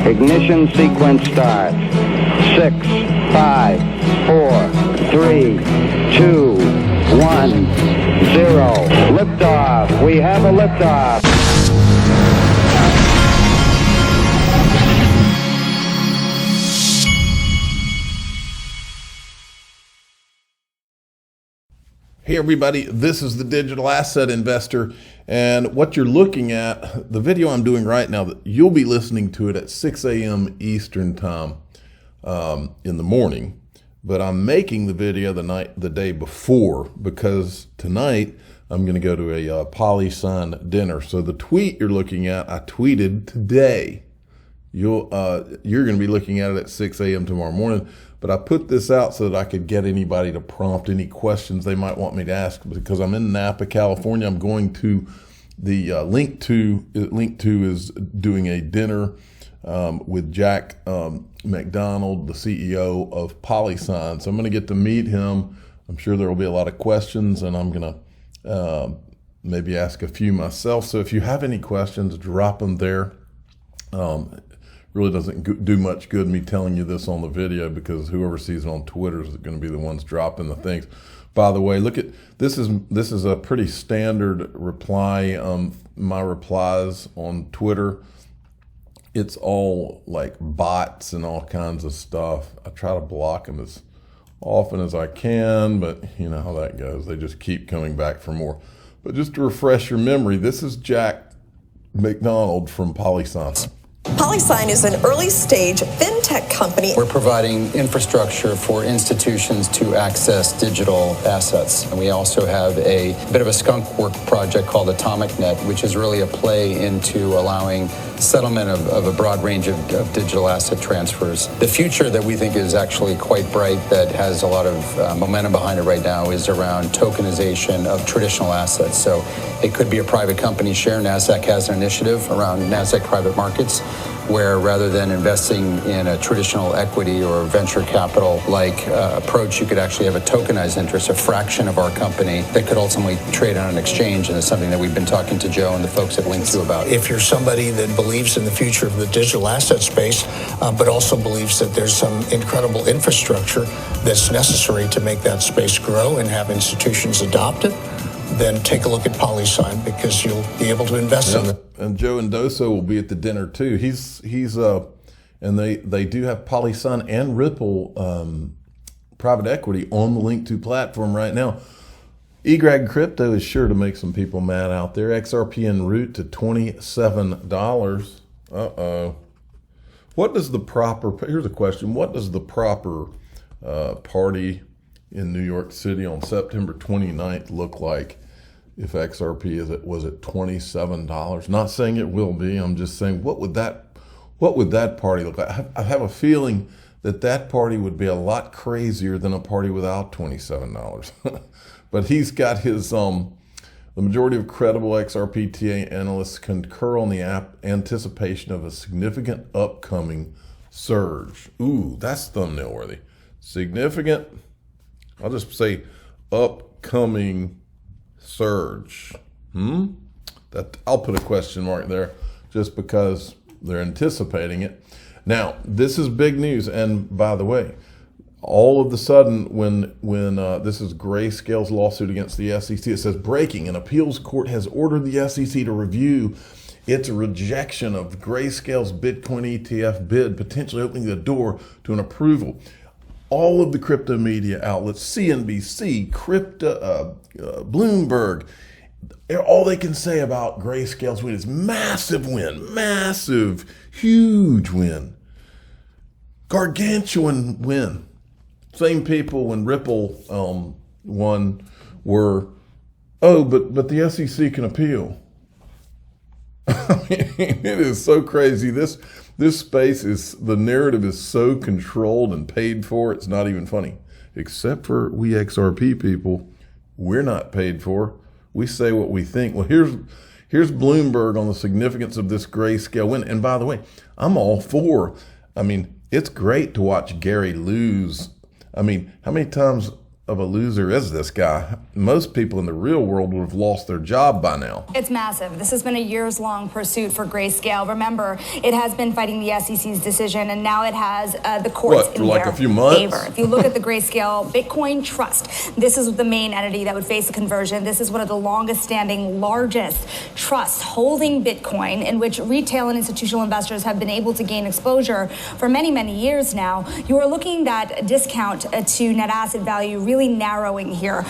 Ignition sequence start. 6, 5, 4, 3, 2, 1, 0. Liftoff. We have a liftoff. Hey everybody, this is the Digital Asset Investor, and what you're looking at, the video I'm doing right now, you'll be listening to it at 6 a.m. Eastern time in the morning, but I'm making the video the day before because tonight I'm going to go to a PolySign dinner. So the tweet you're looking at, I tweeted today. You're going to be looking at it at 6 a.m. tomorrow morning. But I put this out so that I could get anybody to prompt any questions they might want me to ask, because I'm in Napa, California. I'm going to the Link 2 is doing a dinner with Jack McDonald, the CEO of PolySign. So I'm going to get to meet him. I'm sure there will be a lot of questions, and I'm going to maybe ask a few myself. So if you have any questions, drop them there. Really doesn't do much good me telling you this on the video, because whoever sees it on Twitter is going to be the ones dropping the things. By the way, look at this is a pretty standard reply. My replies on Twitter, it's all like bots and all kinds of stuff. I try to block them as often as I can, but you know how that goes. They just keep coming back for more. But just to refresh your memory, this is Jack McDonald from PolySign. PolySign is an early-stage fintech company. We're providing infrastructure for institutions to access digital assets. And we also have a bit of a skunk work project called AtomicNet, which is really a play into allowing settlement of a broad range of digital asset transfers. The future that we think is actually quite bright, that has a lot of momentum behind it right now, is around tokenization of traditional assets. So it could be a private company share. NASDAQ has an initiative around NASDAQ private markets, where rather than investing in a traditional equity or venture capital like approach, you could actually have a tokenized interest, a fraction of our company that could ultimately trade on an exchange. And it's something that we've been talking to Joe and the folks at Link 2 about. If you're somebody that believes in the future of the digital asset space, but also believes that there's some incredible infrastructure that's necessary to make that space grow and have institutions adopt it, then take a look at PolySign, because you'll be able to invest in it. And Joe Indoso will be at the dinner too. He's and they do have PolySign and Ripple private equity on the Link 2 platform right now. eGrag Crypto is sure to make some people mad out there. XRP en route to $27. What does the proper, here's a question, what does the proper party in New York City on September 29th look like if XRP was at $27? Not saying it will be. I'm just saying, what would that party look like? I have a feeling that party would be a lot crazier than a party without $27. But he's got his the majority of credible XRP TA analysts concur on the anticipation of a significant upcoming surge. Ooh, that's thumbnail worthy. Significant. I'll just say upcoming surge. I'll put a question mark there just because they're anticipating it. Now, this is big news. And by the way, all of a sudden when this is Grayscale's lawsuit against the SEC, it says breaking, an appeals court has ordered the SEC to review its rejection of Grayscale's Bitcoin ETF bid, potentially opening the door to an approval. All of the crypto media outlets, CNBC, Bloomberg, all they can say about Grayscale's win is massive win, massive, huge win, gargantuan win. Same people when Ripple won were, but the SEC can appeal. I mean, it is so crazy. This space the narrative is so controlled and paid for, it's not even funny. Except for we XRP people, we're not paid for. We say what we think. Well, here's Bloomberg on the significance of this Grayscale win. And by the way, I'm all for, it's great to watch Gary lose. How many times of a loser is this guy? Most people in the real world would have lost their job by now. It's massive. This has been a years-long pursuit for Grayscale. Remember, it has been fighting the SEC's decision, and now it has the courts in like their a few months? favor. If you look at the Grayscale Bitcoin Trust, this is the main entity that would face a conversion. This is one of the longest-standing, largest trusts holding Bitcoin, in which retail and institutional investors have been able to gain exposure for many, many years now. You are looking at discount to net asset value really narrowing here.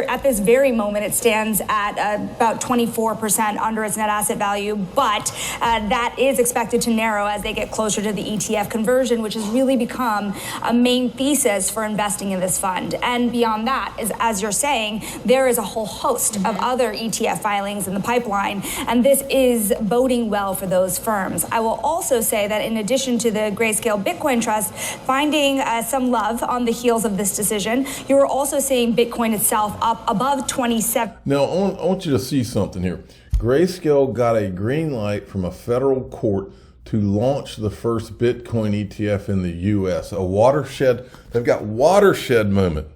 At this very moment, it stands at about 24% under its net asset value, but that is expected to narrow as they get closer to the ETF conversion, which has really become a main thesis for investing in this fund. And beyond that, as you're saying, there is a whole host of other ETF filings in the pipeline, and this is boding well for those firms. I will also say that in addition to the Grayscale Bitcoin Trust finding some love on the heels of this decision, you're also seeing Bitcoin itself up above 27. Now, I want you to see something here. Grayscale got a green light from a federal court to launch the first Bitcoin ETF in the U.S. A watershed. They've got watershed moment.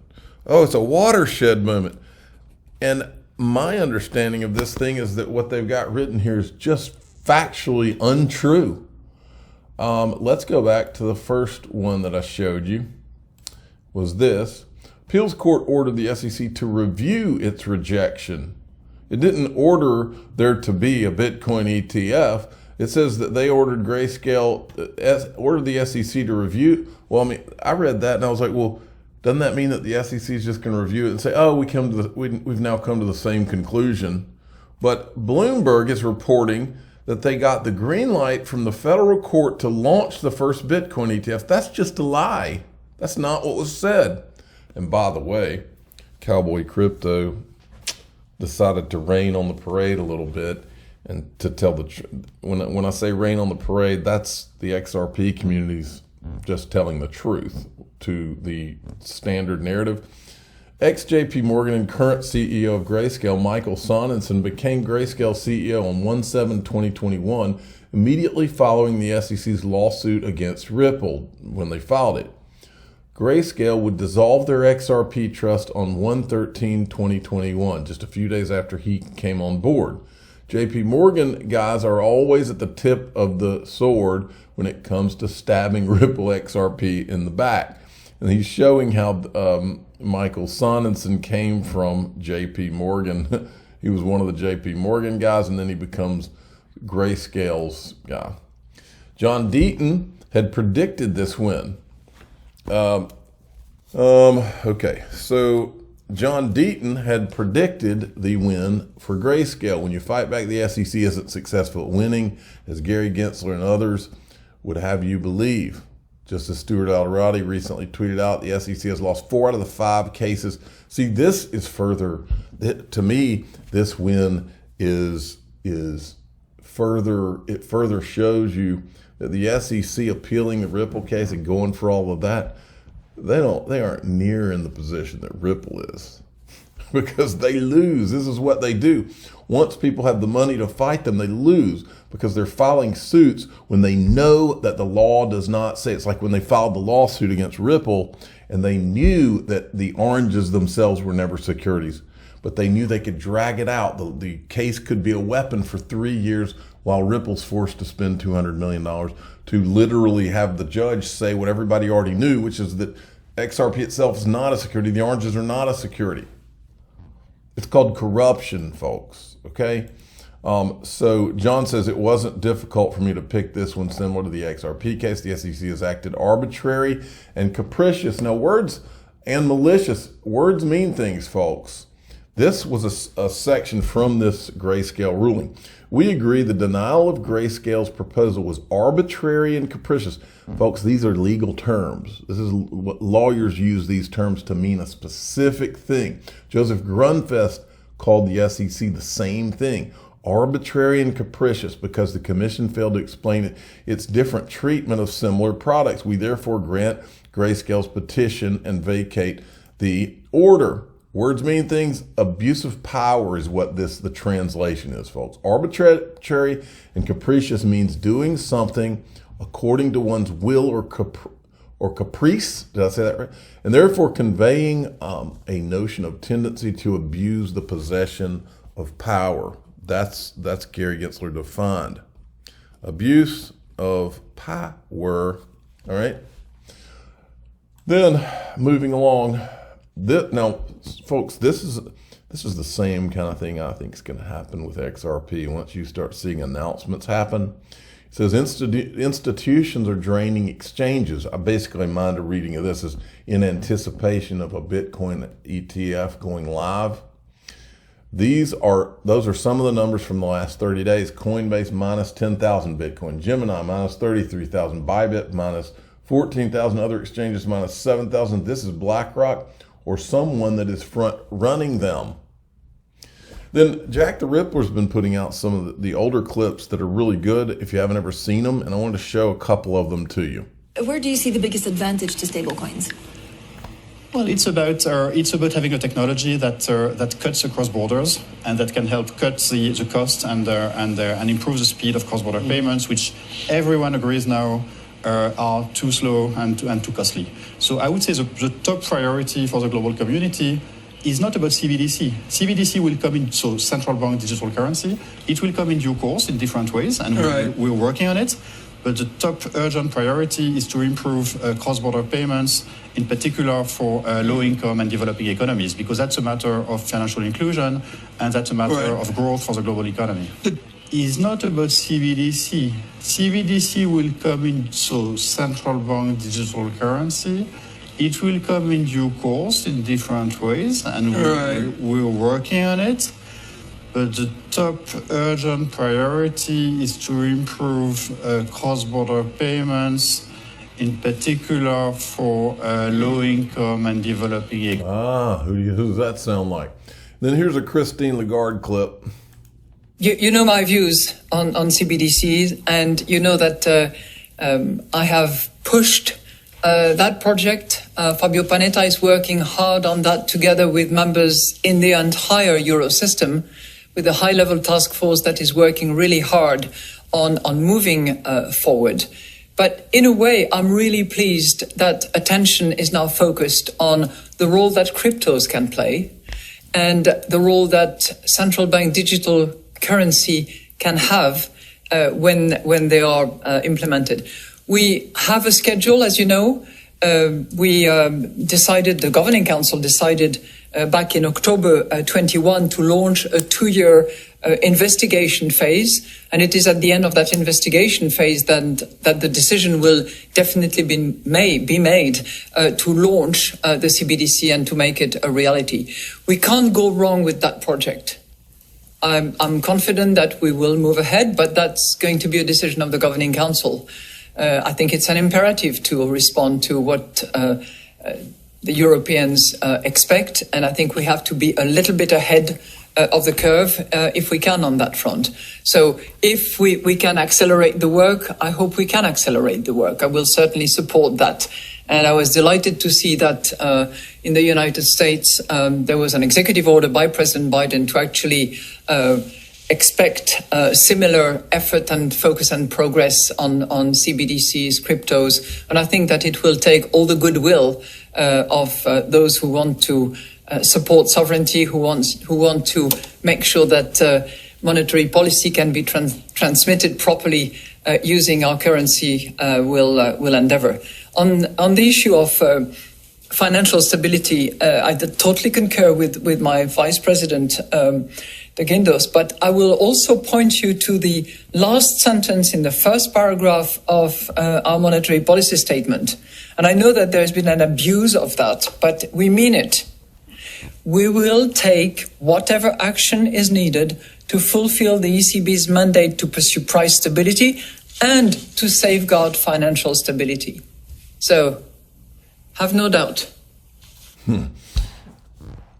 Oh, it's a watershed moment. And my understanding of this thing is that what they've got written here is just factually untrue. Let's go back to the first one that I showed you. Was this. Appeals court ordered the SEC to review its rejection. It didn't order there to be a Bitcoin ETF. It says that they ordered Grayscale, ordered the SEC to review. Well, I mean, I read that and I was like, well, doesn't that mean that the SEC is just going to review it and say, oh, we've now come to the same conclusion? But Bloomberg is reporting that they got the green light from the federal court to launch the first Bitcoin ETF. That's just a lie. That's not what was said. And by the way, Cowboy Crypto decided to rain on the parade a little bit, and to tell the truth. When I say rain on the parade, that's the XRP community's just telling the truth to the standard narrative. Ex-JP Morgan and current CEO of Grayscale, Michael Sonnensen, became Grayscale CEO on 1/7/2021, immediately following the SEC's lawsuit against Ripple when they filed it. Grayscale would dissolve their XRP trust on 1/13/2021, just a few days after he came on board. JP Morgan guys are always at the tip of the sword when it comes to stabbing Ripple XRP in the back. And he's showing how Michael Sonnensen came from JP Morgan. He was one of the JP Morgan guys, and then he becomes Grayscale's guy. John Deaton had predicted this win. Okay, so John Deaton had predicted the win for Grayscale. When you fight back, the SEC isn't successful at winning, as Gary Gensler and others would have you believe. Justice Stuart Alderoty recently tweeted out the SEC has lost 4 out of the 5 cases. See, this is further, to me, this win is further, it further shows you that the SEC appealing the Ripple case and going for all of that, they aren't near in the position that Ripple is, because they lose. This is what they do. Once people have the money to fight them, they lose because they're filing suits when they know that the law does not say. It's like when they filed the lawsuit against Ripple and they knew that the oranges themselves were never securities, but they knew they could drag it out. The case could be a weapon for 3 years while Ripple's forced to spend $200 million to literally have the judge say what everybody already knew, which is that XRP itself is not a security. The oranges are not a security. It's called corruption, folks, okay? So John says it wasn't difficult for me to pick this one similar to the XRP case. The SEC has acted arbitrary and capricious. Now, words and malicious, words mean things, folks. This was a section from this Grayscale ruling. We agree the denial of Grayscale's proposal was arbitrary and capricious. Folks, these are legal terms. This is what lawyers use these terms to mean a specific thing. Joseph Grunfest called the SEC the same thing, arbitrary and capricious, because the commission failed to explain its different treatment of similar products. We therefore grant Grayscale's petition and vacate the order. Words mean things. Abuse of power is what the translation is, folks. Arbitrary and capricious means doing something according to one's will or caprice, did I say that right? And therefore conveying a notion of tendency to abuse the possession of power. That's Gary Gensler defined. Abuse of power, all right? Then moving along, now folks, this is the same kind of thing I think is going to happen with XRP once you start seeing announcements happen. It says institutions are draining exchanges. I basically mind a reading of this as in anticipation of a Bitcoin ETF going live. Those are some of the numbers from the last 30 days. Coinbase minus 10,000 Bitcoin, Gemini minus 33,000, Bybit minus 14,000, other exchanges minus 7,000. This is BlackRock or someone that is front running them. Then Jack the Ripper's been putting out some of the older clips that are really good if you haven't ever seen them, and I wanted to show a couple of them to you. Where do you see the biggest advantage to stablecoins? Well, it's about having a technology that cuts across borders and that can help cut the cost and improve the speed of cross-border payments, which everyone agrees now are too slow and too costly. So I would say the top priority for the global community is not about CBDC. CBDC will come in, so central bank digital currency. It will come in due course in different ways, and we're working on it. But the top urgent priority is to improve cross-border payments, in particular for low-income and developing economies, because that's a matter of financial inclusion, and that's a matter of growth for the global economy. It's not about CBDC. CBDC will come in, so central bank digital currency. It will come in due course in different ways, and we're working on it. But the top urgent priority is to improve cross-border payments, in particular for low-income and developing economies. Who does that sound like? Then here's a Christine Lagarde clip. You know my views on CBDCs, and you know that I have pushed that project. Fabio Panetta is working hard on that together with members in the entire Eurosystem, with a high-level task force that is working really hard on moving forward. But in a way, I'm really pleased that attention is now focused on the role that cryptos can play and the role that central bank digital currency can have when they are implemented. We have a schedule, as you know. The Governing Council decided back in October 21 to launch a 2-year investigation phase. And it is at the end of that investigation phase that the decision will definitely be made to launch the CBDC and to make it a reality. We can't go wrong with that project. I'm confident that we will move ahead, but that's going to be a decision of the Governing Council. I think it's an imperative to respond to what the Europeans expect, and I think we have to be a little bit ahead of the curve if we can on that front. So if we can accelerate the work, I hope we can accelerate the work. I will certainly support that. And I was delighted to see that in the United States, there was an executive order by President Biden to actually expect similar effort and focus and progress on CBDCs, cryptos. And I think that it will take all the goodwill of those who want to support sovereignty, who want to make sure that monetary policy can be transmitted properly using our currency will endeavor. On the issue of financial stability, I totally concur with my Vice President, De Guindos, but I will also point you to the last sentence in the first paragraph of our monetary policy statement. And I know that there's been an abuse of that, but we mean it. We will take whatever action is needed to fulfill the ECB's mandate to pursue price stability and to safeguard financial stability. So, have no doubt.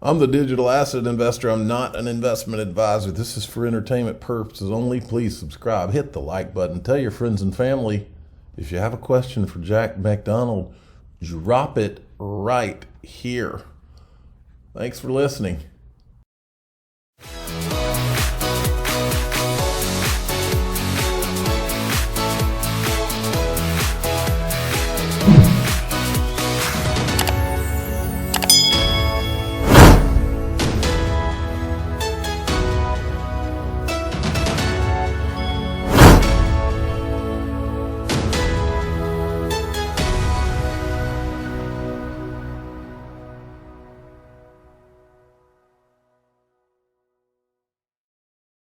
I'm the digital asset investor. I'm not an investment advisor. This is for entertainment purposes only. Please subscribe, hit the like button, tell your friends and family. If you have a question for Jack McDonald, drop it right here. Thanks for listening.